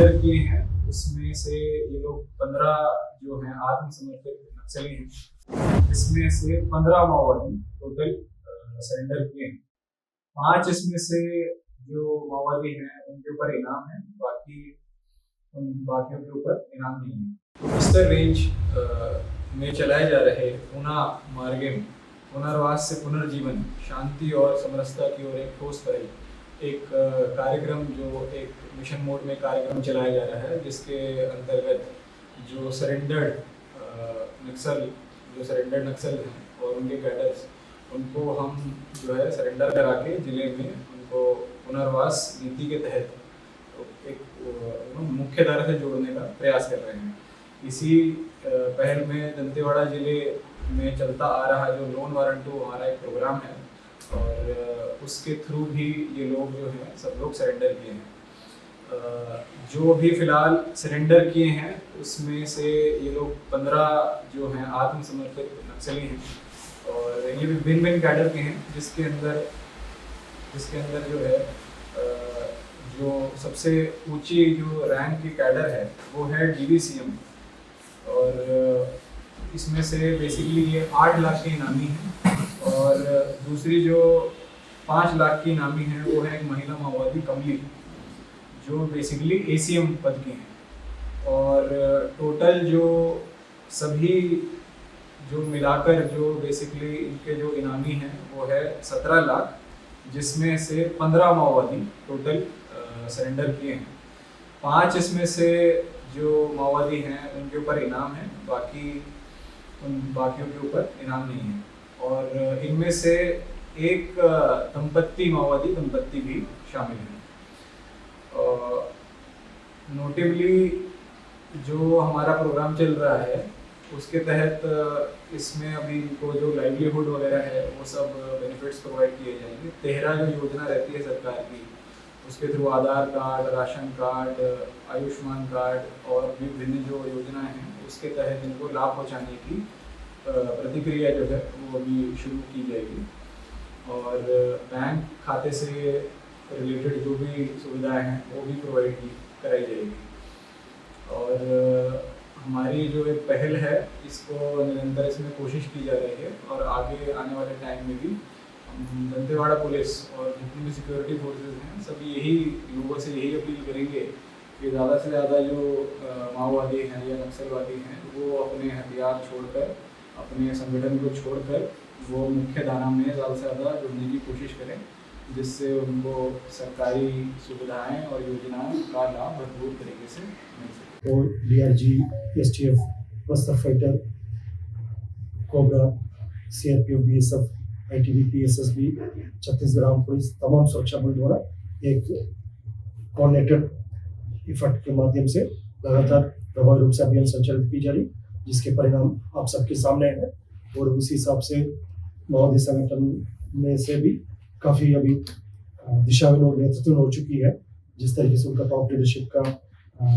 Surrender किए हैं उसमें से ये लोग 15 जो हैं आत्मसमर्पित नक्सली हैं, इसमें से 15 माओवादी टोटल सरेंडर किए हैं। 5 इसमें से जो माओवादी हैं उनके ऊपर इनाम है, बाकी उन बाकियों के ऊपर इनाम नहीं है। बस्तर रेंज में चलाए जा रहे ऊना मार्गे में पुनर्वास से पुनर्जीवन, शांति और समरसता की ओर एक ठोस पहल, एक कार्यक्रम जो एक मिशन मोड में कार्यक्रम चलाया जा रहा है, जिसके अंतर्गत जो सरेंडर्ड नक्सल हैं और उनके कैडर्स, उनको हम जो है सरेंडर करा के ज़िले में उनको पुनर्वास नीति के तहत एक मुख्य धारा से जोड़ने का प्रयास कर रहे हैं। इसी पहल में दंतेवाड़ा जिले में चलता आ रहा जो लोन वारंट टू हमारा एक प्रोग्राम है, और उसके थ्रू भी ये लोग जो हैं सब लोग सरेंडर किए हैं। जो भी फ़िलहाल सरेंडर किए हैं उसमें से ये लोग 15 जो हैं आत्मसमर्पित नक्सली हैं, और ये भी भिन्न कैडर के हैं, जिसके अंदर जो है जो सबसे ऊंची जो रैंक की कैडर है वो है DVCM, और इसमें से बेसिकली ये 8 लाख के इनामी हैं, और दूसरी जो 5 लाख की इनामी है वो है एक महिला माओवादी कमली, जो बेसिकली ACM पद की हैं। और टोटल जो सभी जो मिलाकर जो बेसिकली इनके जो इनामी हैं वो है 17 लाख, जिसमें से 15 माओवादी टोटल सरेंडर किए हैं। 5 इसमें से जो माओवादी हैं उनके ऊपर इनाम है, बाकी उन बाकियों के ऊपर इनाम नहीं है। और इनमें से एक माओवादी दंपत्ति भी शामिल हैं। नोटेबली जो हमारा प्रोग्राम चल रहा है उसके तहत इसमें अभी इनको जो लाइवलीहुड वगैरह है वो सब बेनिफिट्स प्रोवाइड किए जाएंगे। 13 जो योजना रहती है सरकार की, उसके through Aadhaar card, ration card, Ayushman card और भी विभिन्न जो योजनाएं हैं उसके तहत इनको लाभ पहुंचाने की प्रतिक्रिया जो है वो अभी शुरू की जाएगी। और बैंक खाते से रिलेटेड जो भी सुविधाएं हैं वो भी प्रोवाइड कराई जाएगी। और हमारी जो एक पहल है इसको निरंतर इसमें कोशिश की जा रही है, और आगे आने वाले टाइम में भी दंतेवाड़ा पुलिस और जितनी भी सिक्योरिटी फोर्सेस हैं सभी यही लोगों से यही अपील करेंगे कि ज़्यादा से ज़्यादा जो माओवादी हैं या नक्सलवादी हैं वो अपने हथियार छोड़कर, अपने संगठन को छोड़कर वो मुख्य धारा में ज़्यादा से ज़्यादा जुड़ने की कोशिश करें, जिससे उनको सरकारी सुविधाएं और योजनाओं का लाभ भरपूर तरीके से मिल सके। और DRG, STF, Bastar fighter, cobra, CRPF, BSF, ITBP, SSB, Chhattisgarh arm police, तमाम सुरक्षा बल द्वारा एक कोऑर्डिनेटेड इफर्ट के माध्यम से लगातार प्रभावी रूप से अभियान संचालित की जा रही, जिसके परिणाम आप सबके सामने हैं। और उसी हिसाब से माओवादी संगठन में से भी काफ़ी अभी दिशाहीन और नेतृत्व हो चुकी है। जिस तरीके से उनका टॉप लीडरशिप का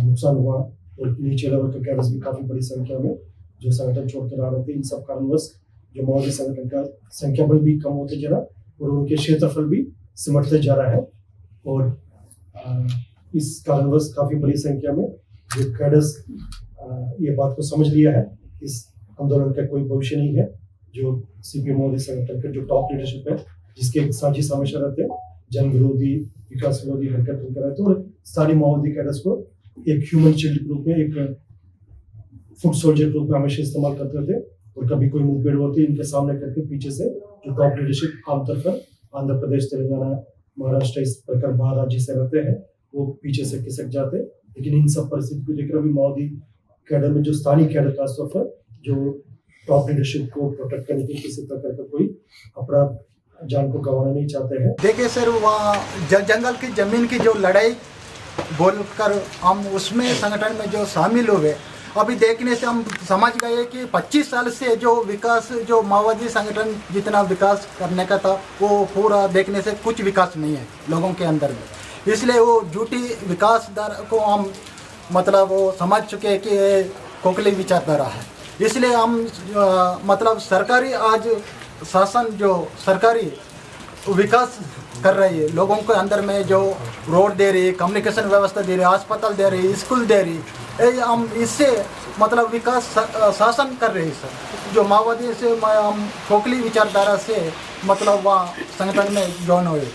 नुकसान हुआ और नीचे लेवल के कैडर्स भी काफ़ी बड़ी संख्या में जो संगठन छोड़कर आ रहे थे, इन सब कारणवश जो माओवादी संगठन का संख्या बल भी कम होते जा रहा और उनके क्षेत्रफल भी सिमटते जा रहा है। और इस कारणवश काफ़ी बड़ी संख्या में जो कैडर्स ये बात को समझ लिया है इस आंदोलन का कोई भविष्य नहीं है। जो CPM माओवादी संगठन के जो टॉप लीडरशिप है, जिसके साजिश हमेशा रहते हैं, जन विरोधी, विकास विरोधी हरकत उनका रहते हैं, और सारी माओवादी कैडर्स को एक ह्यूमन शील्ड के रूप में, एक फुट सोल्जर के रूप में हमेशा इस्तेमाल करते थे। और कभी कोई मुठभेड़ होती इनके सामने करके पीछे से जो टॉप लीडरशिप आमतौर पर आंध्र प्रदेश, तेलंगाना, महाराष्ट्र, इस प्रकार बाहर राज्य से रहते हैं, वो पीछे से खिसक जाते। लेकिन इन सब परिस्थिति को देखकर अभी माओवादी कैडर में जो स्थानीय कैडर खासतौर पर जो टॉप लीडरशिप को प्रोटेक्ट करने की किसी प्रकार का कोई अपराध जान को गंवाना नहीं चाहते हैं। देखिए सर, वहाँ जंगल की जमीन की जो लड़ाई बोलकर हम उसमें संगठन में जो शामिल हुए, अभी देखने से हम समझ गए कि 25 साल से जो विकास, जो माओवादी संगठन जितना विकास करने का था वो पूरा देखने से कुछ विकास नहीं है लोगों के अंदर में। इसलिए वो झूठी विकास दर को हम मतलब वो समझ चुके हैं कि ये खोखली विचारधारा है। इसलिए हम मतलब सरकारी आज शासन जो सरकारी विकास कर रही है, लोगों के अंदर में जो रोड दे रही है, कम्युनिकेशन व्यवस्था दे रही है, अस्पताल दे रही है, स्कूल दे रही है, ये हम इससे मतलब विकास शासन कर रहे हैं सर। जो माओवादी से हम खोखली विचारधारा से मतलब वहाँ संगठन में जॉइन हुए।